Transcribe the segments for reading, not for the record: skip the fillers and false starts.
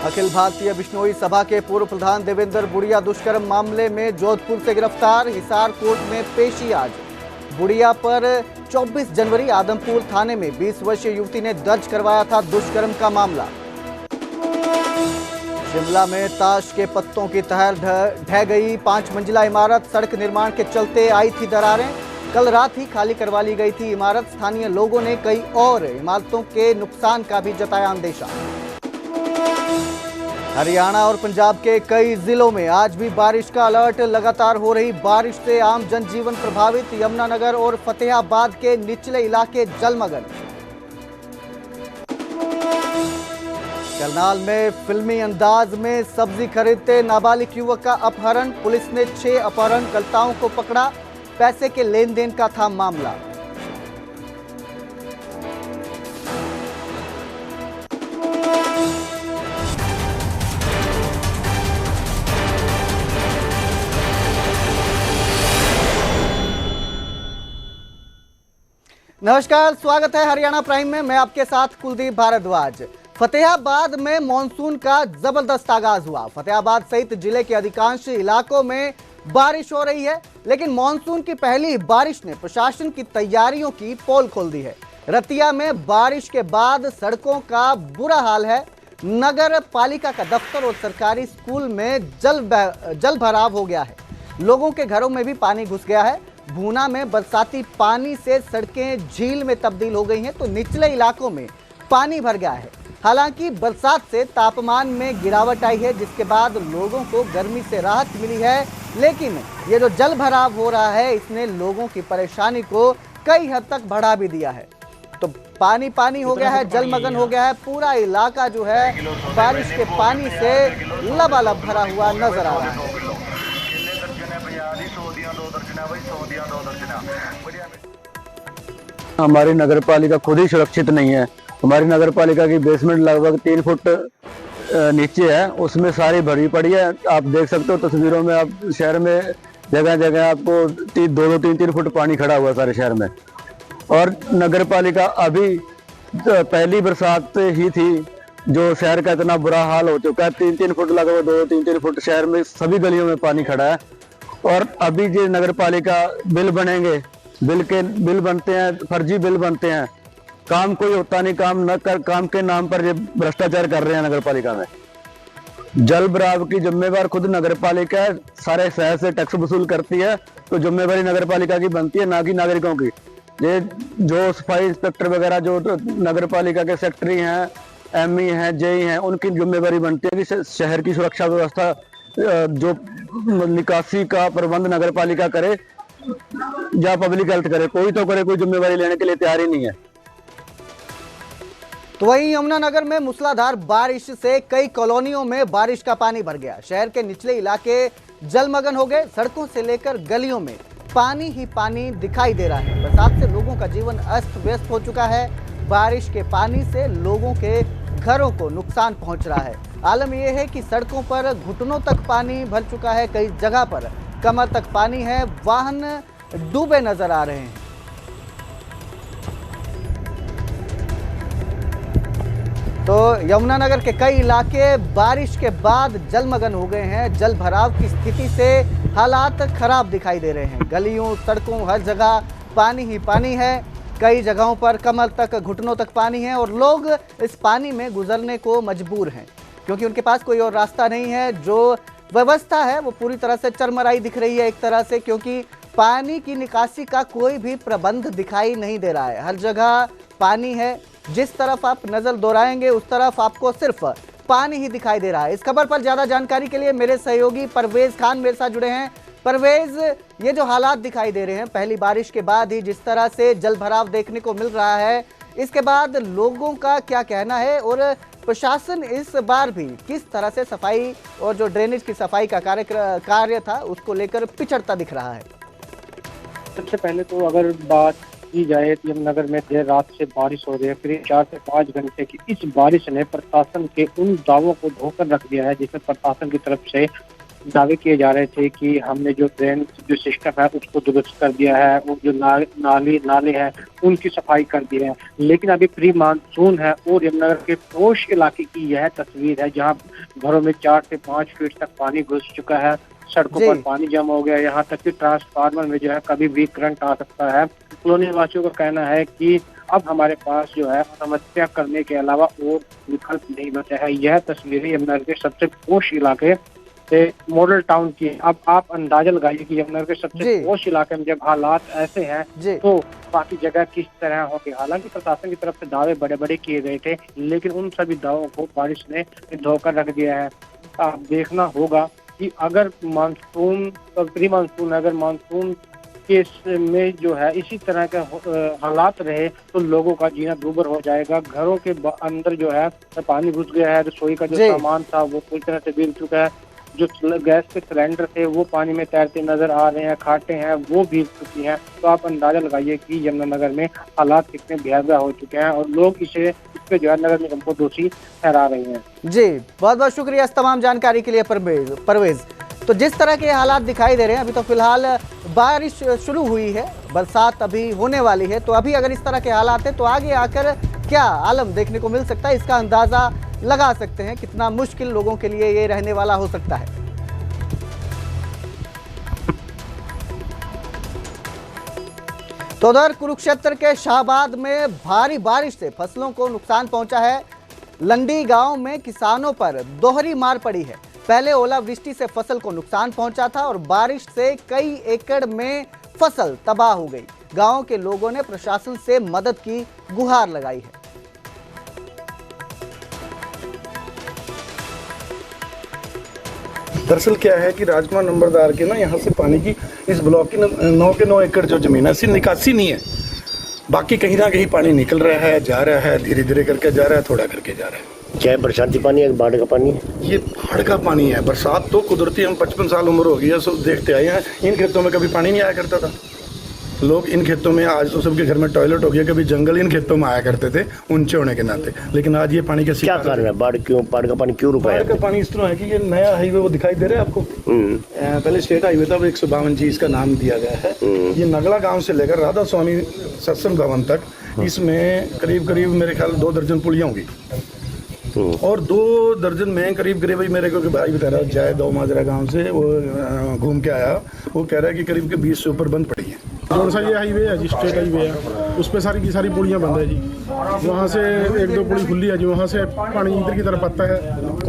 अखिल भारतीय बिश्नोई सभा के पूर्व प्रधान देवेंद्र बुढ़िया दुष्कर्म मामले में जोधपुर से गिरफ्तार। हिसार कोर्ट में पेशी आज। बुढ़िया पर 24 जनवरी आदमपुर थाने में 20 वर्षीय युवती ने दर्ज करवाया था दुष्कर्म का मामला। शिमला में ताश के पत्तों की तहर ढह गई 5 मंजिला इमारत। सड़क निर्माण के चलते आई थी दरारें। कल रात ही खाली करवा ली गई थी इमारत। स्थानीय लोगों ने कई और इमारतों के नुकसान का भी जताया अंदेशा। हरियाणा और पंजाब के कई जिलों में आज भी बारिश का अलर्ट। लगातार हो रही बारिश से आम जनजीवन प्रभावित। यमुनानगर और फतेहाबाद के निचले इलाके जलमग्न। करनाल में फिल्मी अंदाज में सब्जी खरीदते नाबालिग युवक का अपहरण। पुलिस ने 6 अपहरणकर्ताओं को पकड़ा। पैसे के लेन देन का था मामला। नमस्कार, स्वागत है हरियाणा प्राइम में। मैं आपके साथ कुलदीप भारद्वाज। फतेहाबाद में मॉनसून का जबरदस्त आगाज हुआ। फतेहाबाद सहित जिले के अधिकांश इलाकों में बारिश हो रही है, लेकिन मॉनसून की पहली बारिश ने प्रशासन की तैयारियों की पोल खोल दी है। रतिया में बारिश के बाद सड़कों का बुरा हाल है। नगर पालिका का दफ्तर और सरकारी स्कूल में जल भराव हो गया है। लोगों के घरों में भी पानी घुस गया है। भूना में बरसाती पानी से सड़कें झील में तब्दील हो गई हैं, तो निचले इलाकों में पानी भर गया है। हालांकि बरसात से तापमान में गिरावट आई है, जिसके बाद लोगों को गर्मी से राहत मिली है। लेकिन ये जो जल भराव हो रहा है, इसने लोगों की परेशानी को कई हद तक बढ़ा भी दिया है। तो पानी पानी हो गया है, जलमग्न हो गया है। पूरा इलाका जो है बारिश के पानी से लबालब भरा हुआ नजर आ रहा है। हमारी नगर पालिका खुद ही सुरक्षित नहीं है। हमारी नगर पालिका की बेसमेंट लगभग 3 फुट नीचे है, उसमें सारी भरी पड़ी है। आप देख सकते हो तस्वीरों में। आप शहर में जगह जगह आपको 2-3 फुट पानी खड़ा हुआ है सारे शहर में। और नगर पालिका अभी पहली बरसात ही थी जो शहर का इतना बुरा हाल हो चुका है। 3-3 फुट लगभग 2-3 फुट शहर में सभी गलियों में पानी खड़ा है। और अभी जो नगर पालिका बिल बनेंगे, बिल बनते हैं, फर्जी बिल बनते हैं। काम कोई होता नहीं, काम न कर, काम के नाम पर ये भ्रष्टाचार कर रहे हैं नगर पालिका में। जल भराव की जिम्मेवार खुद नगर पालिका है। सारे शहर से टैक्स वसूल करती है, तो जिम्मेवारी नगर पालिका की बनती है, ना कि नागरिकों की। ये जो सफाई इंस्पेक्टर वगैरह जो नगर पालिका के सेक्रेटरी हैं, एमई हैं, जेई हैं, उनकी जिम्मेवारी बनती है कि शहर की सुरक्षा व्यवस्था, जो निकासी का प्रबंध नगर पालिका करे या पब्लिक हेल्थ करे। कोई तो करे, कोई जिम्मेवारी लेने के लिए तैयार ही नहीं है। तो वहीं यमुनानगर में मूसलाधार बारिश से कई कॉलोनियों में बारिश का पानी भर गया। शहर के निचले इलाके जलमग्न हो गए। सड़कों से लेकर गलियों में पानी ही पानी दिखाई दे रहा है। बरसात से लोगों का जीवन अस्त व्यस्त हो चुका है। बारिश के पानी से लोगों के घरों को नुकसान पहुंच रहा है। आलम यह है कि सड़कों पर घुटनों तक पानी भर चुका है। कई जगह पर कमर तक पानी है। वाहन डूबे नजर आ रहे हैं। तो यमुनानगर के कई इलाके बारिश के बाद जलमग्न हो गए हैं। जल भराव की स्थिति से हालात खराब दिखाई दे रहे हैं। गलियों, सड़कों, हर जगह पानी ही पानी है। कई जगहों पर कमर तक, घुटनों तक पानी है और लोग इस पानी में गुजरने को मजबूर हैं, क्योंकि उनके पास कोई और रास्ता नहीं है। जो व्यवस्था है वो पूरी तरह से चरमराई दिख रही है एक तरह से, क्योंकि पानी की निकासी का कोई भी प्रबंध दिखाई नहीं दे रहा है। हर जगह पानी है। जिस तरफ आप नजर दौड़ाएंगे उस तरफ आपको सिर्फ पानी ही दिखाई दे रहा है। इस खबर पर ज्यादा जानकारी के लिए मेरे सहयोगी परवेज खान मेरे साथ जुड़े हैं। परवेज, ये जो हालात दिखाई दे रहे हैं पहली बारिश के बाद ही, जिस तरह से जल भराव देखने को मिल रहा है, इसके बाद लोगों का क्या कहना है और प्रशासन इस बार भी किस तरह से सफाई और जो ड्रेनेज की सफाई का कार्य था उसको लेकर पिछड़ता दिख रहा है? सबसे पहले तो अगर बात की जाए तो यमुनानगर में देर रात से बारिश हो रही है। करीब 4 से 5 घंटे की इस बारिश ने प्रशासन के उन दावों को धोकर रख दिया है, जिसमें प्रशासन की तरफ से दावे किए जा रहे थे कि हमने जो ड्रेन जो सिस्टम है उसको दुरुस्त कर दिया है, वो जो नाले हैं उनकी सफाई कर दी है। लेकिन अभी प्री मानसून है और यमुनानगर के पोश इलाके की यह तस्वीर है, जहां घरों में 4 से 5 फीट तक पानी घुस चुका है, सड़कों जी। पर पानी जमा हो गया, यहाँ तक कि ट्रांसफार्मर में जो है कभी भी करंट आ सकता है। कॉलोनी वासियों का कहना है कि अब हमारे पास जो है आत्महत्या करने के अलावा और विकल्प नहीं बचा है। यह तस्वीरें यमुनानगर के सबसे पोश इलाके से मॉडल टाउन की। अब आप अंदाजा लगाइए कि यमुनानगर के सबसे जी। पोश इलाके में जब हालात ऐसे हैं जी। तो बाकी जगह किस तरह होंगे। हालांकि प्रशासन की तरफ से दावे बड़े बड़े किए गए थे, लेकिन उन सभी दावों को बारिश ने धोकर रख दिया है। आप देखना होगा कि अगर मानसून प्री मानसून अगर मानसून केस में जो है इसी तरह के हालात रहे तो लोगों का जीना दूभर हो जाएगा। घरों के अंदर जो है पानी घुस गया है, रसोई का जो जी। सामान था वो पूरी तरह से भीग चुका है, जो गैस के सिलेंडर थे वो पानी में तैरते नजर आ रहे हैं, खाटे हैं वो भीग चुकी हैं। तो आप अंदाजा लगाइए कि यमुनानगर में हालात कितने भयावह हो चुके हैं और लोग इस पे जो है नगर निगम को दोषी ठहरा रहे हैं। जी, बहुत बहुत शुक्रिया इस तमाम जानकारी के लिए परवेज। तो जिस तरह के हालात दिखाई दे रहे हैं, अभी तो फिलहाल बारिश शुरू हुई है, बरसात अभी होने वाली है, तो अभी अगर इस तरह के हालात हैं तो आगे आकर क्या आलम देखने को मिल सकता है, इसका अंदाजा लगा सकते हैं कितना मुश्किल लोगों के लिए ये रहने वाला हो सकता है। तो उधर कुरुक्षेत्र के शाहबाद में भारी बारिश से फसलों को नुकसान पहुंचा है। लंडी गांव में किसानों पर दोहरी मार पड़ी है। पहले ओलावृष्टि से फसल को नुकसान पहुंचा था और बारिश से कई एकड़ में फसल तबाह हो गई। गांव के लोगों ने प्रशासन से मदद की गुहार लगाई है। दरअसल क्या है कि राजकुमार नंबरदार के ना यहाँ से पानी की इस ब्लॉक की 9 के 9 एकड़ जो जमीन है, इसकी निकासी नहीं है। बाकी कहीं ना कहीं पानी निकल रहा है, जा रहा है, धीरे धीरे करके जा रहा है, थोड़ा करके जा रहा है। क्या है, बरसाती पानी है, बाढ़ का पानी है? ये बाढ़ का पानी है। बरसात तो कुदरती, हम 55 साल उम्र हो गई है, सब देखते आए हैं। इन खेतों में कभी पानी नहीं आया करता था। लोग इन खेतों में, आज तो सबके घर में टॉयलेट हो गया, कभी जंगल इन खेतों में आया करते थे ऊंचे होने के नाते, लेकिन आज ये पानी का क्या कारण है? बाढ़ का पानी क्यों रुका है? बाढ़ का पानी इस तरह है कि ये नया हाईवे वो दिखाई दे रहा है आपको, पहले स्टेट हाईवे था, वो 152 जी इसका नाम दिया गया है। ये नगला गांव से लेकर राधा स्वामी सत्संग भवन तक, इसमें करीब करीब मेरे ख्याल 2 दर्जन पुलियां होंगी और 2 दर्जन में करीब मेरे को भाई बता रहा जाए, 2 माजरा गांव से वो घूम के आया, वो कह रहा है कि करीब के 20 से ऊपर बंद पड़ी है। कौन सा ये हाईवे है जी, स्टेट हाईवे है, उस पे सारी की सारी पुलियाँ बंद है जी। वहाँ से 1-2 पुली खुली है जी, वहाँ से पानी इधर की तरफ आता है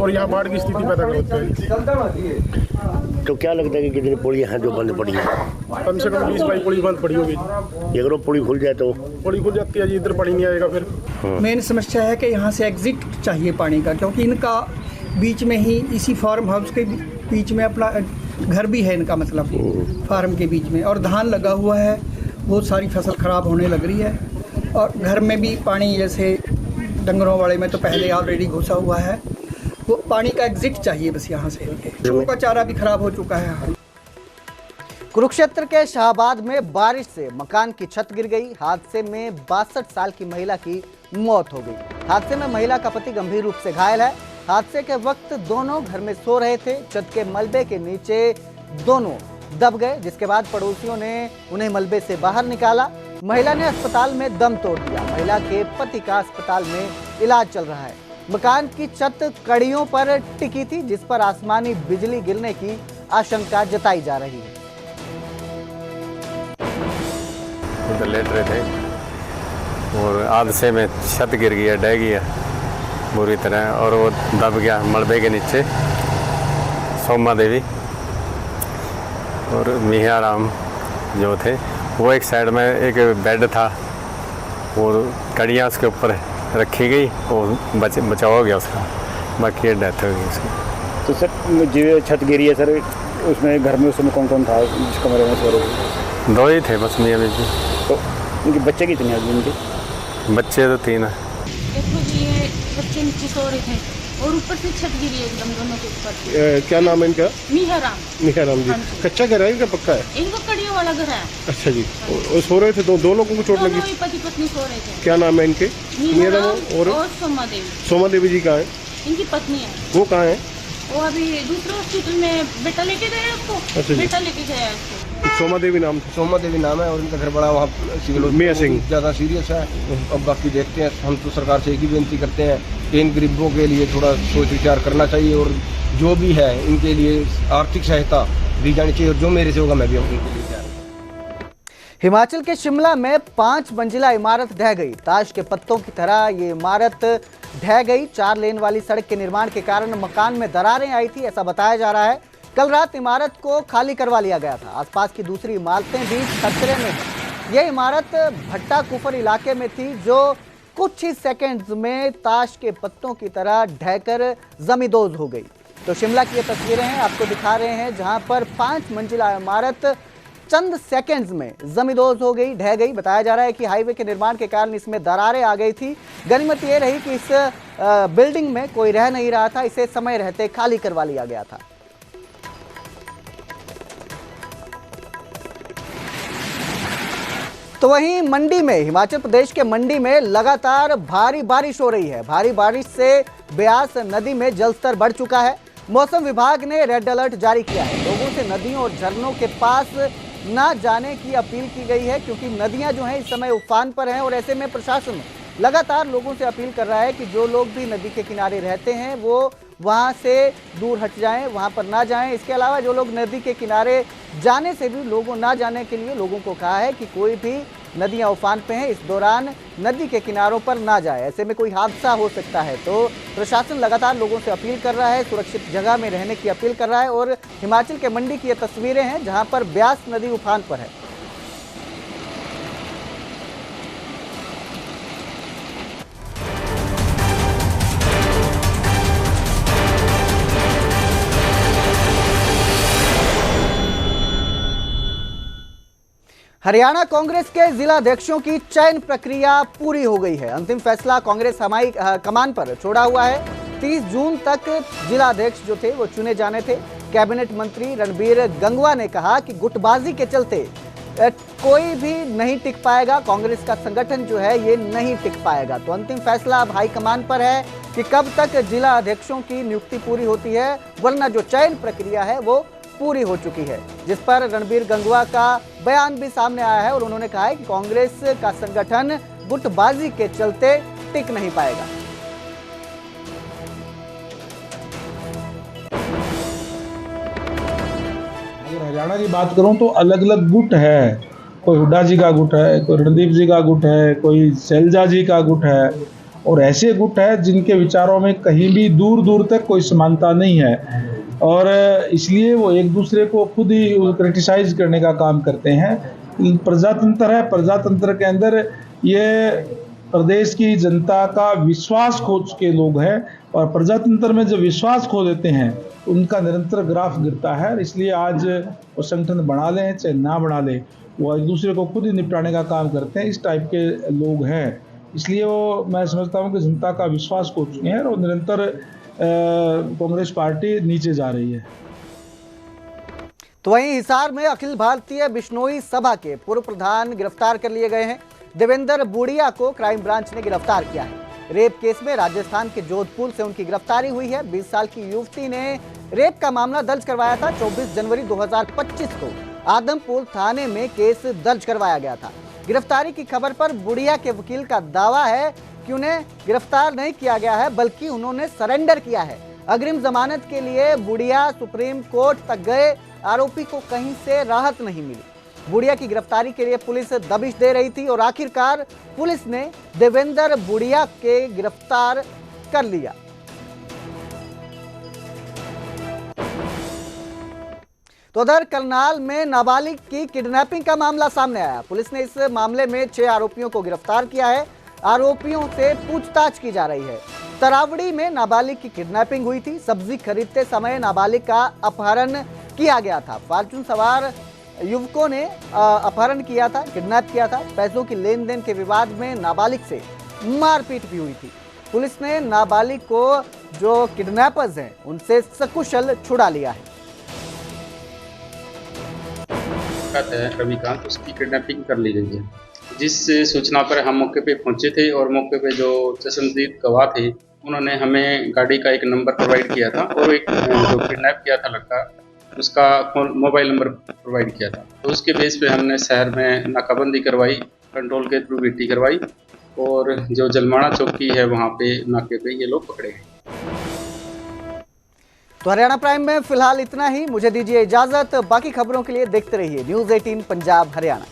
और यहाँ बाढ़ की स्थिति पैदा करता है। तो क्या लगता है कि कितनी पुलियाँ हैं जो बंद पड़ी है? कम से कम 20-22 पुली बंद पड़ी होगी। अगर वो पुली खुल जाए तो? पुली खुल जाती है जी, इधर पानी नहीं आएगा फिर। मेन समस्या है कि यहाँ से एग्जिट चाहिए पानी का, क्योंकि इनका बीच में ही इसी फार्म हाउस के बीच में अपना घर भी है इनका, मतलब फार्म के बीच में, और धान लगा हुआ है, बहुत सारी फसल ख़राब होने लग रही है। और घर में भी पानी, जैसे डंगरों वाले में तो पहले ऑलरेडी घुसा हुआ है, वो पानी का एग्जिट चाहिए बस यहाँ से। पशुओं का चारा भी खराब हो चुका है। कुरुक्षेत्र के शाहबाद में बारिश से मकान की छत गिर गई। हादसे में 62 साल की महिला की मौत हो गई। हादसे में महिला का पति गंभीर रूप से घायल है। हादसे के वक्त दोनों घर में सो रहे थे। छत के मलबे के नीचे दोनों दब गए, जिसके बाद पड़ोसियों ने उन्हें मलबे से बाहर निकाला। महिला ने अस्पताल में दम तोड़ दिया। महिला के पति का अस्पताल में इलाज चल रहा है। मकान की छत कड़ियों पर टिकी थी, जिस पर आसमानी बिजली गिरने की आशंका जताई जा रही है। उधर लेट रहे थे और हादसे में छत गिर गया, ढह गया बुरी तरह, और वो दब गया मलबे के नीचे। सोमा देवी और मियाराम जो थे, वो एक साइड में एक बेड था, वो कड़ियाँ उसके ऊपर रखी गई, वो बचाव हो गया उसका, बाकी डेथ हो गई उसकी। तो सर जो छत गिरी है सर, उसमें घर में उस समय कौन कौन था जिस कमरे में सो रहे थे? 2 ही थे बस, मियाँ बीवी। तो उनके बच्चे कितने हैं उनके? बच्चे तो 3 हैं। देखो जी, ये बच्चे नीचे सो रहे थे और ऊपर से छत गिरी है एकदम दोनों के ऊपर। क्या नाम है इनका? मियाराम जी। कच्चा घर है इनका, पक्का है? इनको कड़ियों वाला घर है। अच्छा जी। और सो रहे थे, दो लोगों को चोट लगी? दोनों ही पति पत्नी सो रहे थे। क्या नाम है इनके? मियाराम और सोमा देवी। सोमा देवी जी कहाँ है? इनकी पत्नी है। वो कहाँ है? वो अभी दूसरे हॉस्पिटल में बेटा लेके गया उसको। अच्छा जी। बेटा लेके गया उसको। सोमा देवी नाम था। सोमा देवी नाम है और इनका घर बड़ा वहाँ सिविल मियां सिंह। ज़्यादा सीरियस है। अब बाकी देखते हैं। हम तो सरकार से एक ही बेनती करते हैं कि इन गरीबों के लिए थोड़ा सोच विचार करना चाहिए और जो भी है इनके लिए आर्थिक सहायता दी जानी चाहिए और जो मेरे से होगा मैं भी उनके लिए तैयार हूं। हिमाचल के शिमला में 5 मंजिला इमारत ढह गई। ताश के पत्तों की तरह ये इमारत ढह गई। 4 लेन वाली सड़क के निर्माण के कारण मकान में दरारें आई थी, ऐसा बताया जा रहा है। कल रात इमारत को खाली करवा लिया गया था। आसपास की दूसरी इमारतें भी खतरे में हैं। यह इमारत भट्टा कुफर इलाके में थी जो कुछ ही सेकंड्स में ताश के पत्तों की तरह ढहकर जमींदोज हो गई। तो शिमला की ये तस्वीरें हैं, आपको दिखा रहे हैं, जहां पर 5 मंजिला इमारत चंद सेकंड्स में जमींदोज हो गई, ढह गई। बताया जा रहा है कि हाईवे के निर्माण के कारण इसमें दरारें आ गई थी। गनीमत ये रही कि इस बिल्डिंग में कोई रह नहीं रहा था, इसे समय रहते खाली करवा लिया गया था। तो वहीं मंडी में, हिमाचल प्रदेश के मंडी में लगातार भारी बारिश हो रही है। भारी बारिश से ब्यास नदी में जलस्तर बढ़ चुका है। मौसम विभाग ने रेड अलर्ट जारी किया है। लोगों से नदियों और झरनों के पास ना जाने की अपील की गई है, क्योंकि नदियां जो हैं इस समय उफान पर हैं और ऐसे में प्रशासन लगातार लोगों से अपील कर रहा है कि जो लोग भी नदी के किनारे रहते हैं वो वहां से दूर हट जाएं, वहां पर ना जाएं। इसके अलावा जो लोग नदी के किनारे जाने से भी लोगों ना जाने के लिए लोगों को कहा है कि कोई भी नदियां उफान पे हैं, इस दौरान नदी के किनारों पर ना जाए, ऐसे में कोई हादसा हो सकता है। तो प्रशासन लगातार लोगों से अपील कर रहा है, सुरक्षित जगह में रहने की अपील कर रहा है। और हिमाचल के मंडी की ये तस्वीरें हैं जहां पर ब्यास नदी उफान पर है। हरियाणा कांग्रेस के जिला अध्यक्षों की चयन प्रक्रिया पूरी हो गई है। अंतिम फैसला कांग्रेस हमाई कमान पर छोड़ा हुआ है। 30 जून तक जिला अध्यक्ष जो थे वो चुने जाने थे। कैबिनेट मंत्री रणबीर गंगवा ने कहा कि गुटबाजी के चलते कोई भी नहीं टिक पाएगा, कांग्रेस का संगठन जो है ये नहीं टिक पाएगा। तो अंतिम फैसला अब हाईकमान पर है कि कब तक जिला अध्यक्षों की नियुक्ति पूरी होती है, वरना जो चयन प्रक्रिया है वो पूरी हो चुकी है, जिस पर रणबीर गंगवा का बयान भी सामने आया है और उन्होंने कहा है कि कांग्रेस का संगठन गुटबाजी के चलते टिक नहीं पाएगा। अगर हरियाणा की बात करूं तो अलग अलग गुट है। कोई हुड्डा जी का गुट है, कोई रणदीप जी का गुट है, कोई शैलजा जी का गुट है, और ऐसे गुट है जिनके विचारों में कहीं भी दूर दूर तक कोई समानता नहीं है और इसलिए वो एक दूसरे को खुद ही क्रिटिसाइज करने का काम करते हैं। प्रजातंत्र है, प्रजातंत्र के अंदर ये प्रदेश की जनता का विश्वास खो चुके लोग हैं और प्रजातंत्र में जब विश्वास खो देते हैं उनका निरंतर ग्राफ गिरता है। इसलिए आज वो संगठन बना लें चाहे ना बना लें, वो एक दूसरे को खुद ही निपटाने का काम करते हैं। इस टाइप के लोग हैं, इसलिए वो मैं समझता हूँ कि जनता का विश्वास खो चुके हैं और निरंतर कांग्रेस पार्टी नीचे जा रही है। तो वहीं हिसार में अखिल भारतीय बिश्नोई सभा के पूर्व प्रधान गिरफ्तार कर लिए गए हैं। देवेंद्र बुढ़िया को क्राइम ब्रांच ने गिरफ्तार किया है। रेप केस में राजस्थान के जोधपुर से उनकी गिरफ्तारी हुई है। 20 साल की युवती ने रेप का मामला दर्ज करवाया था। 24 जनवरी 2025 को आदमपुर थाने में केस दर्ज करवाया गया था। गिरफ्तारी की खबर पर बुढ़िया के वकील का दावा है कि उन्हें गिरफ्तार नहीं किया गया है, बल्कि उन्होंने सरेंडर किया है। अग्रिम जमानत के लिए बुढ़िया सुप्रीम कोर्ट तक गए, आरोपी को कहीं से राहत नहीं मिली। बुढ़िया की गिरफ्तारी के लिए पुलिस दबिश दे रही थी और आखिरकार पुलिस ने देवेंद्र बुढ़िया के गिरफ्तार कर लिया। तो उधर करनाल में नाबालिग की किडनैपिंग का मामला सामने आया। पुलिस ने इस मामले में 6 आरोपियों को गिरफ्तार किया है। आरोपियों से पूछताछ की जा रही है। तरावड़ी में नाबालिग की किडनैपिंग हुई थी। सब्जी खरीदते समय नाबालिग का अपहरण किया गया था। फॉर्च्यून सवार युवकों ने अपहरण किया था, किडनैप किया था। पैसों की लेन देन के विवाद में नाबालिग से मारपीट भी हुई थी। पुलिस ने नाबालिग को जो किडनैपर्स हैं उनसे सकुशल छुड़ा लिया है। रविकांत, उसकी किडनैपिंग कर ली गई है। जिस सूचना पर हम मौके पे पहुंचे थे और मौके पे जो चश्मदीद गवाह थे उन्होंने हमें गाड़ी का एक नंबर प्रोवाइड किया था और एक जो किडनैप किया था लड़का उसका मोबाइल नंबर प्रोवाइड किया था। तो उसके बेस पे हमने शहर में नाकाबंदी करवाई, कंट्रोल के थ्रू वीटी करवाई और जो जलमाना चौकी है वहाँ पे नाके पे ये लोग पकड़े गए। तो हरियाणा प्राइम में फिलहाल इतना ही। मुझे दीजिए इजाजत। बाकी खबरों के लिए देखते रहिए न्यूज़ 18 पंजाब हरियाणा।